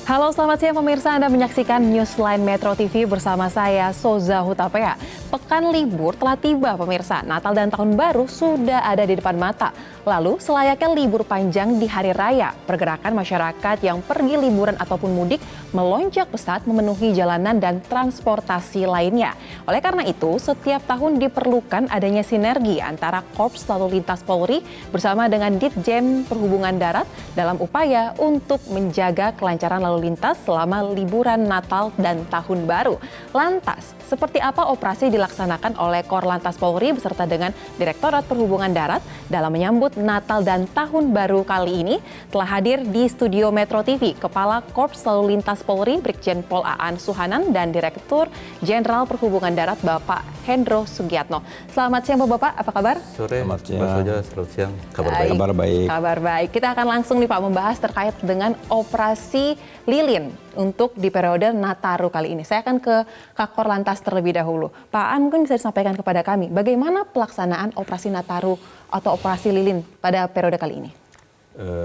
Halo, selamat siang pemirsa. Anda menyaksikan Newsline Metro TV bersama saya, Soza Hutapea. Pekan libur telah tiba pemirsa. Natal dan Tahun Baru sudah ada di depan mata. Lalu, selayaknya libur panjang di Hari Raya, pergerakan masyarakat yang pergi liburan ataupun mudik melonjak pesat memenuhi jalanan dan transportasi lainnya. Oleh karena itu, setiap tahun diperlukan adanya sinergi antara Korps Lalu Lintas Polri bersama dengan Ditjen Perhubungan Darat dalam upaya untuk menjaga kelancaran lalu lintas selama liburan Natal dan Tahun Baru. Lantas, seperti apa operasi dilaksanakan oleh Korlantas Polri beserta dengan Direktorat Perhubungan Darat dalam menyambut Natal dan Tahun Baru kali ini? Telah hadir di studio Metro TV Kepala Korps Lalu Lintas Polri Brigjen Pol Aan Suhanan dan Direktur Jenderal Perhubungan Darat Bapak Hendro Sugiatno. Selamat siang Bapak, apa kabar? Sore, Mbak Soja, selamat siang. Kabar baik. Kabar baik. Kita akan langsung nih Pak membahas terkait dengan operasi Lilin untuk di periode Nataru kali ini. Saya akan ke Kakor Lantas terlebih dahulu. Pak Aan, mungkin bisa disampaikan kepada kami bagaimana pelaksanaan operasi Nataru atau operasi Lilin pada periode kali ini?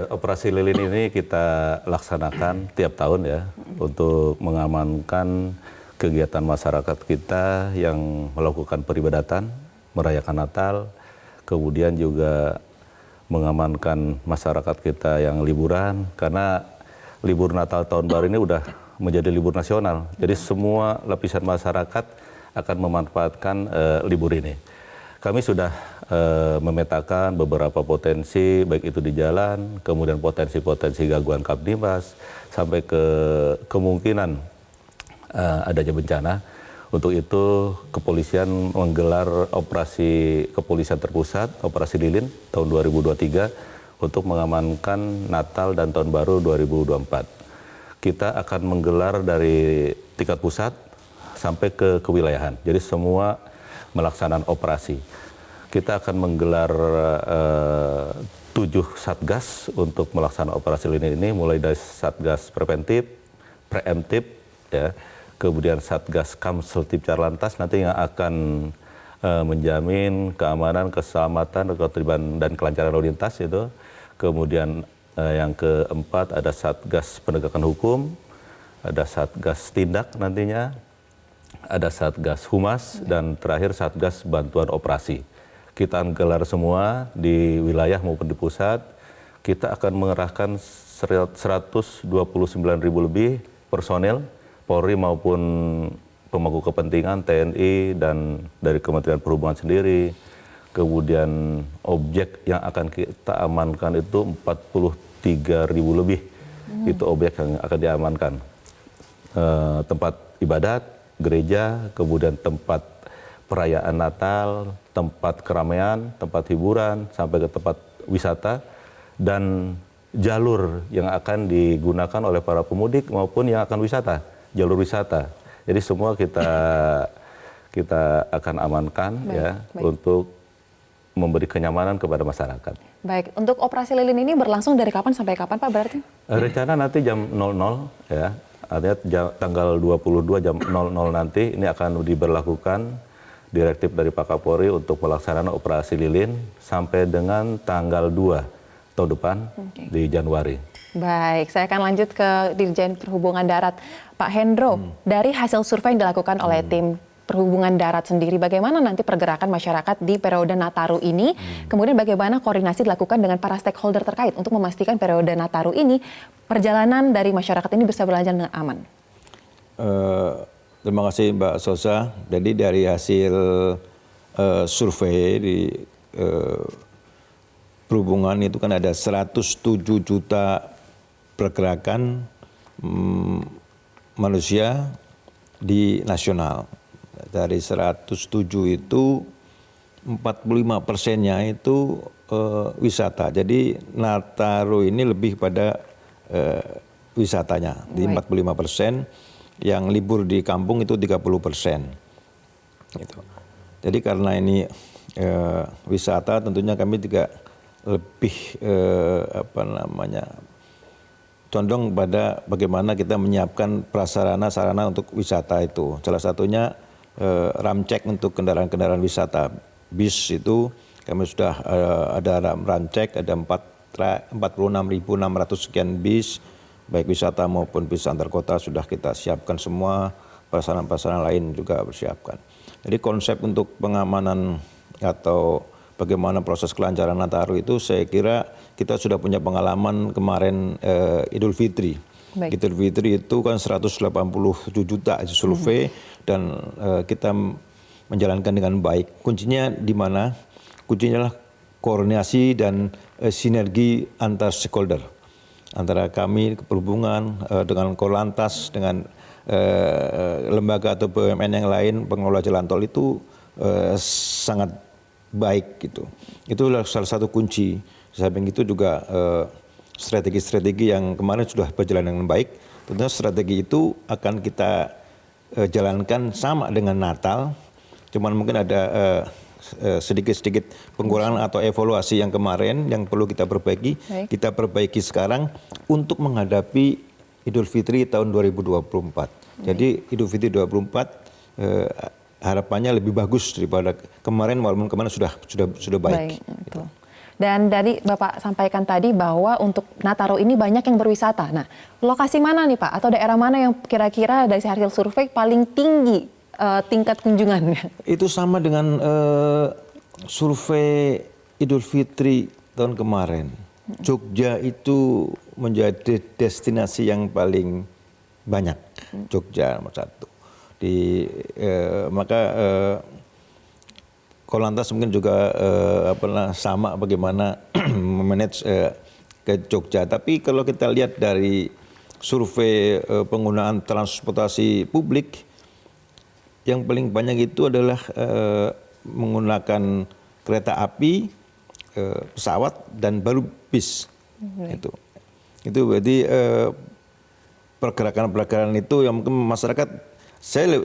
Operasi Lilin ini kita laksanakan tiap tahun ya untuk mengamankan kegiatan masyarakat kita yang melakukan peribadatan, merayakan Natal, kemudian juga mengamankan masyarakat kita yang liburan, karena libur Natal Tahun Baru ini udah menjadi libur nasional. Jadi semua lapisan masyarakat akan memanfaatkan libur ini. Kami sudah memetakan beberapa potensi, baik itu di jalan, kemudian potensi-potensi gangguan Kamtibmas, sampai ke kemungkinan adanya bencana. Untuk itu kepolisian menggelar operasi kepolisian terpusat, operasi Lilin tahun 2023 untuk mengamankan Natal dan Tahun Baru 2024. Kita akan menggelar dari tingkat pusat sampai ke kewilayahan. Jadi semua melaksanakan operasi. Kita akan menggelar 7 satgas untuk melaksanakan operasi Lilin ini, mulai dari satgas preventif, preemptif, ya. Kemudian Satgas Kamseltib Carlantas nanti yang akan menjamin keamanan, keselamatan, ketertiban dan kelancaran lalu lintas itu. Kemudian yang keempat ada Satgas Penegakan Hukum, ada Satgas Tindak nantinya, ada Satgas Humas, dan terakhir Satgas Bantuan Operasi. Kita akan gelar semua di wilayah maupun di pusat. Kita akan mengerahkan 129.000 lebih personel Polri maupun pemangku kepentingan TNI dan dari Kementerian Perhubungan sendiri. Kemudian objek yang akan kita amankan itu 43.000 lebih. Itu objek yang akan diamankan. Tempat ibadat, gereja, kemudian tempat perayaan Natal, tempat keramaian, tempat hiburan, sampai ke tempat wisata, dan jalur yang akan digunakan oleh para pemudik maupun yang akan wisata. Jalur wisata. Jadi semua kita akan amankan untuk memberi kenyamanan kepada masyarakat. Baik, untuk operasi Lilin ini berlangsung dari kapan sampai kapan Pak berarti? Rencana nanti jam 00 ya. Artinya tanggal 22 jam 00 nanti ini akan diberlakukan direktif dari Pak Kapolri untuk pelaksanaan operasi Lilin sampai dengan tanggal 2 tahun depan di Januari. Baik, saya akan lanjut ke Dirjen Perhubungan Darat. Pak Hendro, dari hasil survei yang dilakukan oleh tim Perhubungan Darat sendiri, bagaimana nanti pergerakan masyarakat di periode Nataru ini? Kemudian bagaimana koordinasi dilakukan dengan para stakeholder terkait untuk memastikan periode Nataru ini, perjalanan dari masyarakat ini bisa berjalan dengan aman? Terima kasih Mbak Sosa. Jadi dari hasil survei di perhubungan itu kan ada 107 juta pergerakan manusia di nasional. Dari 107 itu 45%-nya itu wisata. Jadi Nataru ini lebih pada wisatanya. Di 45%, yang libur di kampung itu 30%. Gitu. Jadi karena ini wisata, tentunya kami juga lebih condong pada bagaimana kita menyiapkan prasarana-sarana untuk wisata itu. Salah satunya ramcek untuk kendaraan-kendaraan wisata. Bis itu kami sudah ada ramcek, ada 46.600 sekian bis baik wisata maupun bis antar kota sudah kita siapkan semua, prasarana-prasarana lain juga bersiapkan. Jadi konsep untuk pengamanan atau bagaimana proses kelancaran Nataru itu saya kira kita sudah punya pengalaman kemarin Idul Fitri. Baik. Idul Fitri itu kan 187 juta survei dan kita menjalankan dengan baik. Kuncinya di mana? Kuncinya adalah koordinasi dan sinergi antar stakeholder. Antara kami perhubungan dengan Korlantas dengan lembaga atau BUMN yang lain pengelola jalan tol itu sangat baik gitu. Itulah salah satu kunci. Samping itu juga strategi-strategi yang kemarin sudah berjalan dengan baik. Tentunya strategi itu akan kita jalankan sama dengan Natal. Cuman mungkin ada sedikit-sedikit pengurangan atau evaluasi yang kemarin yang perlu kita perbaiki. Baik. Kita perbaiki sekarang untuk menghadapi Idul Fitri tahun 2024. Jadi Idul Fitri 2024 harapannya lebih bagus daripada kemarin, walaupun kemarin sudah baik. Betul. Dan dari Bapak sampaikan tadi bahwa untuk Nataru ini banyak yang berwisata. Nah, lokasi mana nih Pak? Atau daerah mana yang kira-kira dari hasil survei paling tinggi tingkat kunjungannya? Itu sama dengan survei Idul Fitri tahun kemarin. Jogja itu menjadi destinasi yang paling banyak. Jogja nomor 1. Maka Korlantas mungkin juga sama bagaimana memanage ke Jogja. Tapi kalau kita lihat dari survei penggunaan transportasi publik, yang paling banyak itu adalah menggunakan kereta api, pesawat dan baru bis. Itu berarti pergerakan-pergerakan itu yang mungkin masyarakat saya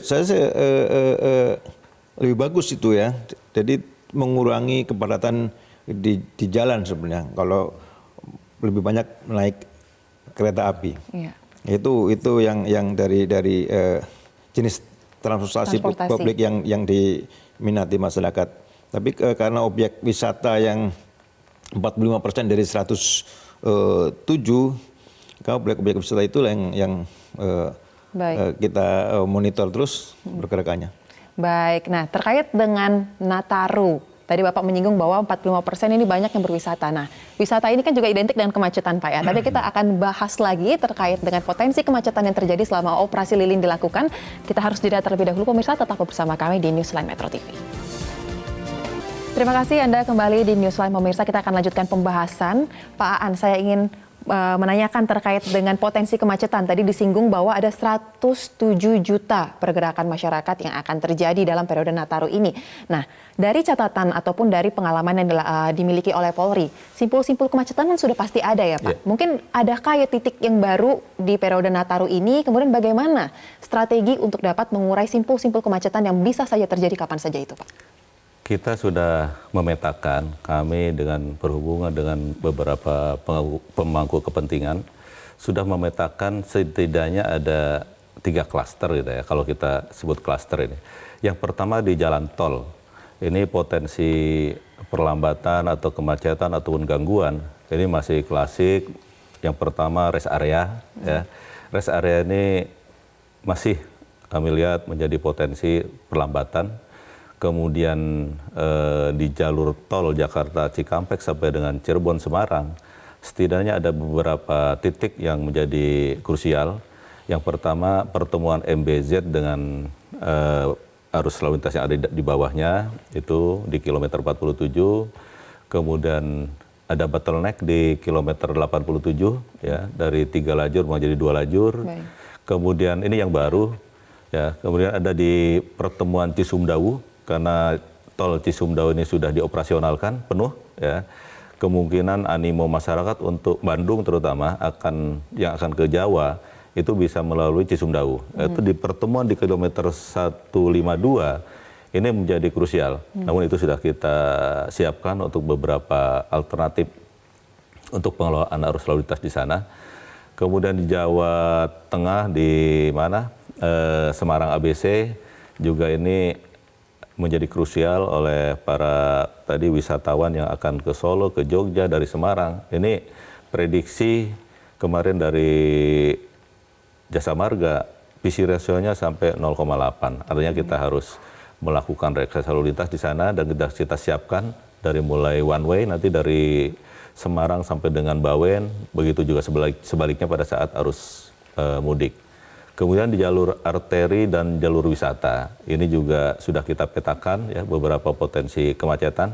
lebih bagus itu ya. Jadi mengurangi kepadatan di jalan sebenarnya kalau lebih banyak naik kereta api. Iya. Itu yang dari jenis transportasi publik yang diminati masyarakat. Tapi karena objek wisata yang 45% dari 107, objek wisata itu yang kita monitor terus pergerakannya. Baik, nah terkait dengan Nataru, tadi Bapak menyinggung bahwa 45% ini banyak yang berwisata. Nah, wisata ini kan juga identik dengan kemacetan Pak ya, tapi kita akan bahas lagi terkait dengan potensi kemacetan yang terjadi selama operasi lilin dilakukan. Kita harus jeda terlebih dahulu, pemirsa tetap bersama kami di Newsline Metro TV. Terima kasih Anda kembali di Newsline pemirsa, kita akan lanjutkan pembahasan. Pak Aan, saya ingin menanyakan terkait dengan potensi kemacetan. Tadi disinggung bahwa ada 107 juta pergerakan masyarakat yang akan terjadi dalam periode Nataru ini. Nah, dari catatan ataupun dari pengalaman yang dimiliki oleh Polri, simpul-simpul kemacetan kan sudah pasti ada ya Pak. Yeah. Mungkin adakah ya titik yang baru di periode Nataru ini, kemudian bagaimana strategi untuk dapat mengurai simpul-simpul kemacetan yang bisa saja terjadi kapan saja itu Pak? Kita sudah memetakan, kami dengan berhubungan dengan beberapa pemangku kepentingan, sudah memetakan setidaknya ada 3 klaster gitu ya, kalau kita sebut klaster ini. Yang pertama di jalan tol, ini potensi perlambatan atau kemacetan ataupun gangguan, ini masih klasik. Yang pertama rest area, ya. Rest area ini masih kami lihat menjadi potensi perlambatan. Kemudian di jalur tol Jakarta Cikampek sampai dengan Cirebon Semarang, setidaknya ada beberapa titik yang menjadi krusial. Yang pertama pertemuan MBZ dengan arus lalu lintas yang ada di bawahnya, itu di kilometer 47. Kemudian ada bottleneck di kilometer 87, ya, dari 3 lajur menjadi 2 lajur. Baik. Kemudian ini yang baru, ya. Kemudian ada di pertemuan Cisumdawu, karena tol Cisumdawu ini sudah dioperasionalkan penuh, ya, kemungkinan animo masyarakat untuk Bandung terutama yang akan ke Jawa itu bisa melalui Cisumdawu. Itu di pertemuan di kilometer 152 ini menjadi krusial. Namun itu sudah kita siapkan untuk beberapa alternatif untuk pengelolaan arus lalu lintas di sana. Kemudian di Jawa Tengah di mana Semarang ABC juga ini menjadi krusial oleh para tadi wisatawan yang akan ke Solo, ke Jogja dari Semarang. Ini prediksi kemarin dari Jasa Marga, PC ratio-nya sampai 0,8. Artinya kita harus melakukan rekayasa lalu lintas di sana dan kita siapkan dari mulai one way nanti dari Semarang sampai dengan Bawen, begitu juga sebaliknya pada saat arus mudik. Kemudian di jalur arteri dan jalur wisata, ini juga sudah kita petakan ya beberapa potensi kemacetan.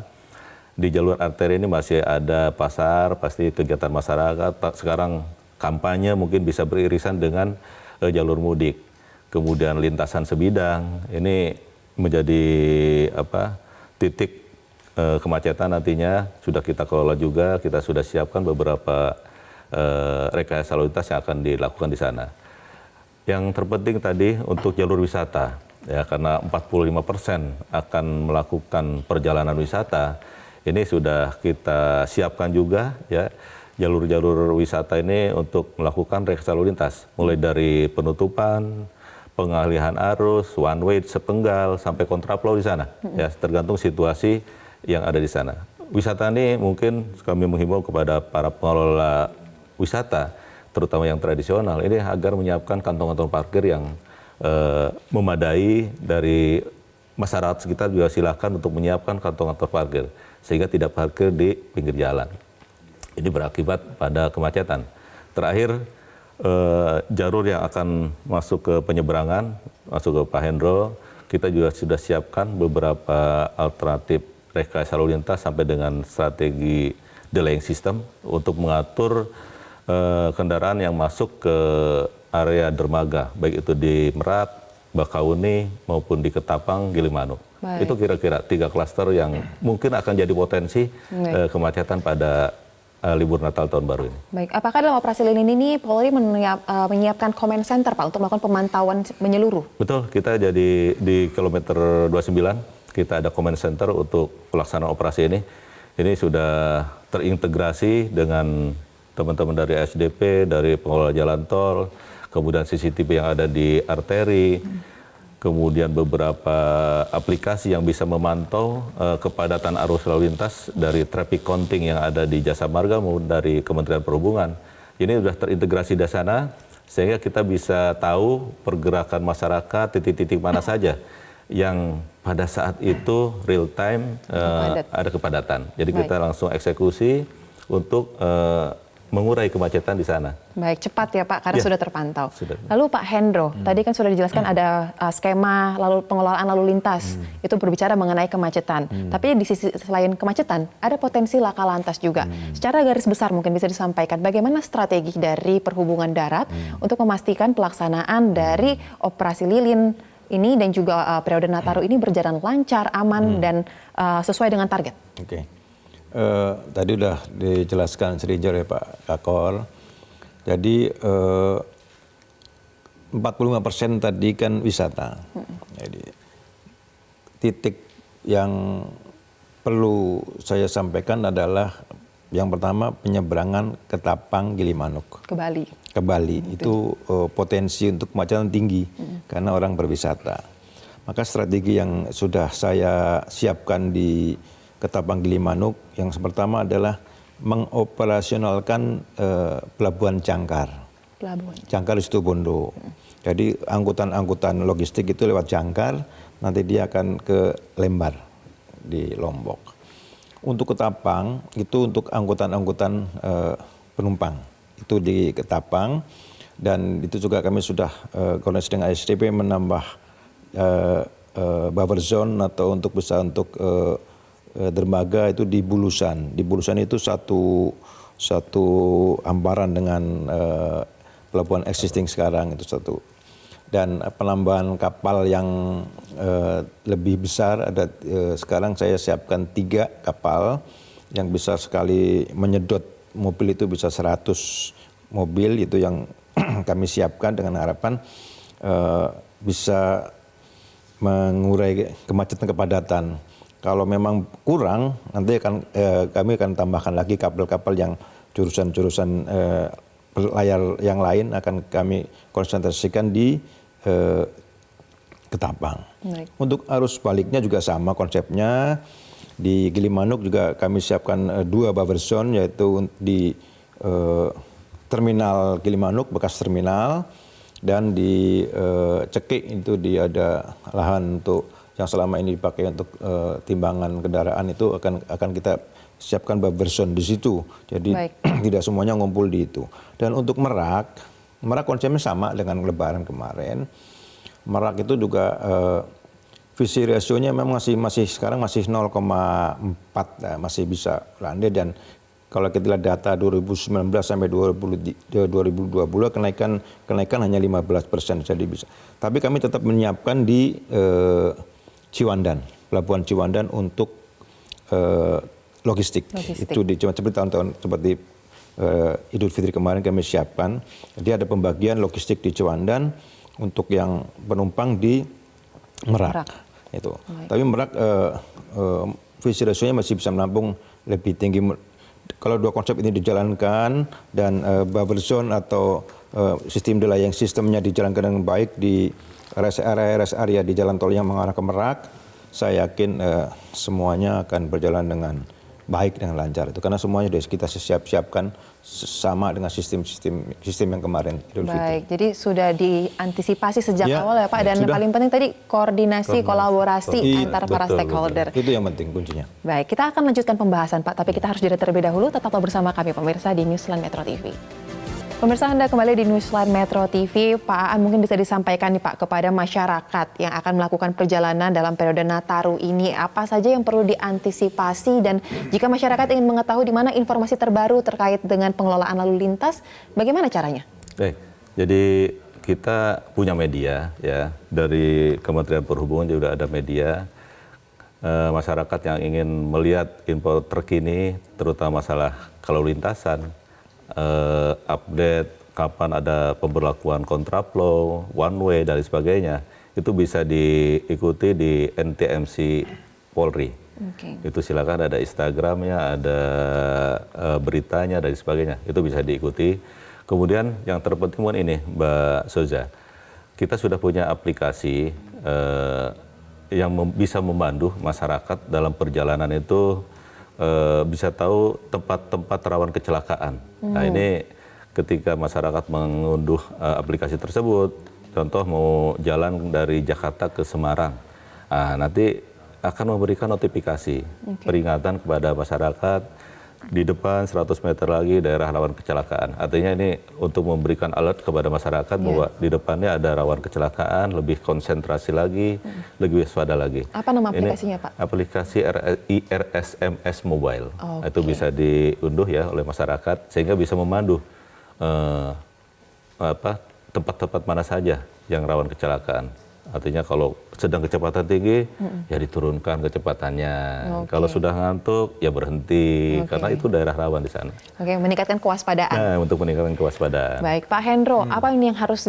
Di jalur arteri ini masih ada pasar, pasti kegiatan masyarakat. Sekarang kampanye mungkin bisa beririsan dengan jalur mudik. Kemudian lintasan sebidang, ini menjadi titik kemacetan nantinya sudah kita kelola juga, kita sudah siapkan beberapa rekayasa lalu lintas yang akan dilakukan di sana. Yang terpenting tadi untuk jalur wisata, ya karena 45% akan melakukan perjalanan wisata, ini sudah kita siapkan juga ya jalur-jalur wisata ini untuk melakukan rekayasa lalu lintas, mulai dari penutupan, pengalihan arus, one way sepenggal sampai kontraflow di sana, ya tergantung situasi yang ada di sana. Wisata ini mungkin kami menghimbau kepada para pengelola wisata, terutama yang tradisional, ini agar menyiapkan kantong-kantong parkir yang memadai. Dari masyarakat sekitar juga silakan untuk menyiapkan kantong-kantong parkir, sehingga tidak parkir di pinggir jalan. Ini berakibat pada kemacetan. Terakhir, jalur yang akan masuk ke penyeberangan, masuk ke Pak Hendro, kita juga sudah siapkan beberapa alternatif rekayasa lalu lintas sampai dengan strategi delaying system untuk mengatur kendaraan yang masuk ke area dermaga, baik itu di Merak, Bakauni, maupun di Ketapang, Gilimanuk. Itu kira-kira 3 klaster yang mungkin akan jadi potensi kemacetan pada libur Natal tahun baru ini. Baik, apakah dalam operasi lilin ini Polri menyiapkan comment center Pak untuk melakukan pemantauan menyeluruh? Betul, kita jadi di kilometer 29, kita ada comment center untuk pelaksanaan operasi ini. Ini sudah terintegrasi dengan teman-teman dari SDP, dari pengelola jalan tol, kemudian CCTV yang ada di arteri, kemudian beberapa aplikasi yang bisa memantau kepadatan arus lalu lintas dari traffic counting yang ada di Jasa Marga maupun dari Kementerian Perhubungan. Ini sudah terintegrasi di sana, sehingga kita bisa tahu pergerakan masyarakat, titik-titik mana saja yang pada saat itu real time ada kepadatan. Jadi kita langsung eksekusi untuk mengurai kemacetan di sana. Baik, cepat ya Pak, karena sudah terpantau. Sudah. Lalu Pak Hendro, tadi kan sudah dijelaskan ada skema pengelolaan lalu lintas, itu berbicara mengenai kemacetan. Tapi di sisi selain kemacetan, ada potensi laka lantas juga. Secara garis besar mungkin bisa disampaikan, bagaimana strategi dari perhubungan darat untuk memastikan pelaksanaan dari operasi lilin ini dan juga periode Nataru ini berjalan lancar, aman, dan sesuai dengan target? Oke. Tadi udah dijelaskan Srijo ya Pak Kakor. Jadi 45% tadi kan wisata. Jadi titik yang perlu saya sampaikan adalah yang pertama penyeberangan Ketapang Gilimanuk. Ke Bali. Ke Bali itu potensi untuk kemacetan tinggi karena orang berwisata. Maka strategi yang sudah saya siapkan di Ketapang Gilimanuk yang pertama adalah mengoperasionalkan pelabuhan Jangkar. Jangkar Situbondo. Jadi angkutan-angkutan logistik itu lewat Jangkar, nanti dia akan ke Lembar di Lombok. Untuk Ketapang itu untuk angkutan-angkutan penumpang itu di Ketapang, dan itu juga kami sudah koordinasi dengan SDP menambah buffer zone atau untuk bisa untuk dermaga itu di Bulusan. Di Bulusan itu satu hamparan dengan pelabuhan existing sekarang itu satu. Dan penambahan kapal yang lebih besar ada sekarang saya siapkan 3 kapal yang bisa sekali menyedot mobil itu bisa 100 mobil itu yang kami siapkan dengan harapan bisa mengurai kemacetan kepadatan. Kalau memang kurang, nanti kami akan tambahkan lagi kapal-kapal yang jurusan-jurusan layar yang lain akan kami konsentrasikan di Ketapang. Baik. Untuk arus baliknya juga sama konsepnya. Di Gilimanuk juga kami siapkan 2 buffer zone, yaitu di terminal Gilimanuk, bekas terminal, dan di Cekik itu ada lahan untuk yang selama ini dipakai untuk timbangan kendaraan itu akan kita siapkan buffer zone di situ. Jadi tidak semuanya ngumpul di itu. Dan untuk Merak konsepnya sama dengan Lebaran kemarin. Merak itu juga visi rasionya memang sekarang masih 0,4 masih bisa landai, dan kalau kita lihat data 2019 sampai 2020 kenaikan hanya 15%, jadi bisa. Tapi kami tetap menyiapkan di Ciwandan, Pelabuhan Ciwandan untuk logistik. Itu seperti tahun-tahun seperti Idul Fitri kemarin kami siapkan. Jadi ada pembagian logistik di Ciwandan untuk yang penumpang di Merak. Itu. Tapi Merak visi rasionya masih bisa menampung lebih tinggi. Kalau dua konsep ini dijalankan dan buffer zone atau sistem delaying sistemnya dijalankan dengan baik di rest area di jalan tol yang mengarah ke Merak, saya yakin semuanya akan berjalan dengan baik, dengan lancar. Itu karena semuanya sudah kita siapkan sama dengan sistem yang kemarin Idul Fitri. Baik, jadi sudah diantisipasi sejak awal ya Pak, dan sudah. paling penting tadi koordinasi kolaborasi antar para stakeholder. Itu yang penting kuncinya. Baik, kita akan lanjutkan pembahasan Pak, tapi kita harus jeda terlebih dahulu. Tetaplah bersama kami pemirsa di Newsline Metro TV. Pemirsa, Anda kembali di Newsline Metro TV. Pak Aan, mungkin bisa disampaikan nih Pak kepada masyarakat yang akan melakukan perjalanan dalam periode Nataru ini, apa saja yang perlu diantisipasi, dan jika masyarakat ingin mengetahui di mana informasi terbaru terkait dengan pengelolaan lalu lintas, bagaimana caranya? Jadi kita punya media ya, dari Kementerian Perhubungan juga ada media. Masyarakat yang ingin melihat info terkini terutama masalah lalu lintasan, update kapan ada pemberlakuan kontraflow, one way dan sebagainya, itu bisa diikuti di NTMC Polri. Itu silakan, ada Instagramnya, ada beritanya dan sebagainya, itu bisa diikuti. Kemudian yang terpenting ini Mbak Soza, kita sudah punya aplikasi yang bisa membantu masyarakat dalam perjalanan itu bisa tahu tempat-tempat rawan kecelakaan. Nah ini ketika masyarakat mengunduh aplikasi tersebut, contoh mau jalan dari Jakarta ke Semarang, nanti akan memberikan notifikasi peringatan kepada masyarakat di depan 100 meter lagi daerah rawan kecelakaan. Artinya ini untuk memberikan alert kepada masyarakat bahwa di depannya ada rawan kecelakaan, lebih konsentrasi lagi, lebih waspada lagi. Apa nama aplikasinya Pak? Aplikasi IRSMS Mobile. Itu bisa diunduh ya oleh masyarakat sehingga bisa memandu tempat-tempat mana saja yang rawan kecelakaan. Artinya kalau sedang kecepatan tinggi, ya diturunkan kecepatannya. Kalau sudah ngantuk, ya berhenti. Karena itu daerah rawan di sana. Meningkatkan kewaspadaan. Nah, untuk meningkatkan kewaspadaan. Baik, Pak Hendro, apa ini yang harus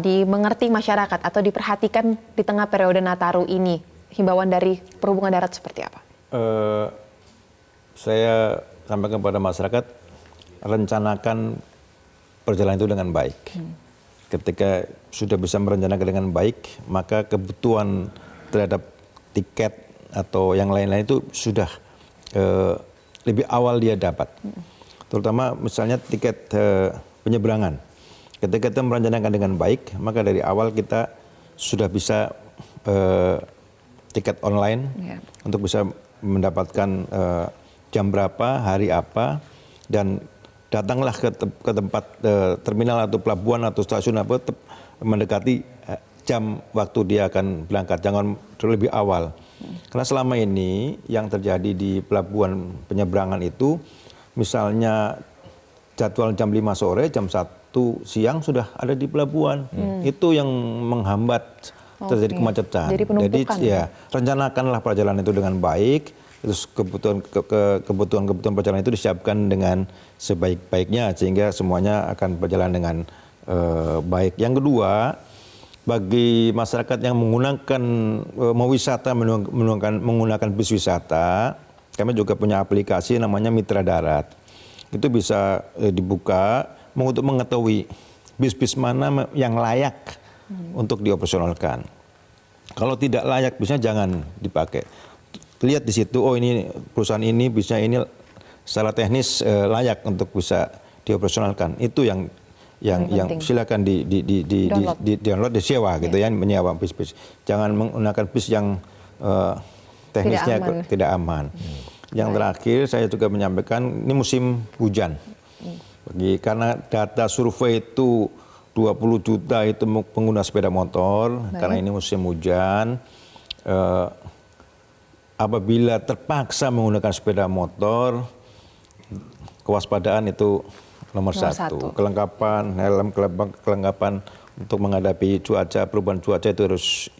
dimengerti masyarakat atau diperhatikan di tengah periode Nataru ini? Himbauan dari Perhubungan Darat seperti apa? Saya sampaikan kepada masyarakat, rencanakan perjalanan itu dengan baik. Ketika sudah bisa merencanakan dengan baik, maka kebutuhan terhadap tiket atau yang lain-lain itu sudah lebih awal dia dapat. Terutama misalnya tiket penyeberangan. Ketika kita merencanakan dengan baik, maka dari awal kita sudah bisa tiket online untuk bisa mendapatkan jam berapa, hari apa, dan datanglah ke tempat terminal atau pelabuhan atau stasiun apa mendekati jam waktu dia akan berangkat, jangan terlebih awal. Karena selama ini yang terjadi di pelabuhan penyeberangan itu, misalnya jadwal jam 5 sore, jam 1 siang sudah ada di pelabuhan. Itu yang menghambat terjadi kemacetan. Jadi ya, rencanakanlah perjalanan itu dengan baik. Terus kebutuhan perjalanan itu disiapkan dengan sebaik-baiknya sehingga semuanya akan berjalan dengan baik. Yang kedua, bagi masyarakat yang menggunakan mau wisata menggunakan bis wisata, kami juga punya aplikasi namanya Mitra Darat. Itu bisa dibuka untuk mengetahui bis-bis mana yang layak untuk dioperasionalkan. Kalau tidak layak bisnya jangan dipakai. Lihat di situ, oh ini perusahaan ini bisa ini secara teknis layak untuk bisa dioperasionalkan. Itu yang penting. silakan download, disewa gitu ya, menyewa bis-bis. Jangan menggunakan bis yang teknisnya tidak aman. Yang terakhir saya juga menyampaikan ini musim hujan. Karena data survei itu 20 juta itu pengguna sepeda motor. Karena ini musim hujan. Apabila terpaksa menggunakan sepeda motor, kewaspadaan itu nomor satu. Kelengkapan helm, kelengkapan untuk menghadapi perubahan cuaca itu harus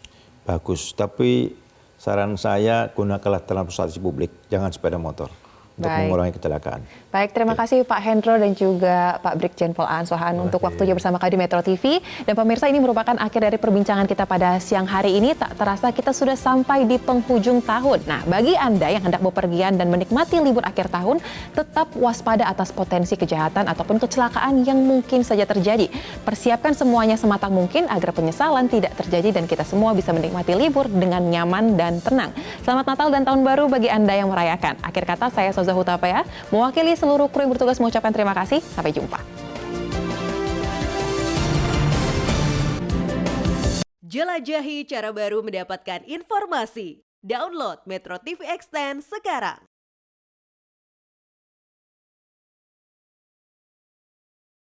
bagus. Tapi saran saya gunakanlah transportasi publik, jangan sepeda motor untuk mengurangi kecelakaan. Baik, terima kasih Pak Hendro dan juga Pak Brigjen Pol Aan Sohan untuk waktunya bersama kami di Metro TV. Dan pemirsa, ini merupakan akhir dari perbincangan kita pada siang hari ini. Tak terasa kita sudah sampai di penghujung tahun. Nah, bagi Anda yang hendak bepergian dan menikmati libur akhir tahun, tetap waspada atas potensi kejahatan ataupun kecelakaan yang mungkin saja terjadi. Persiapkan semuanya sematang mungkin agar penyesalan tidak terjadi dan kita semua bisa menikmati libur dengan nyaman dan tenang. Selamat Natal dan Tahun Baru bagi Anda yang merayakan. Akhir kata, saya Soza Hutapea, mewakili seluruh kru yang bertugas mengucapkan terima kasih. Sampai jumpa. Jelajahi cara baru mendapatkan informasi. Download Metro TV Extend sekarang.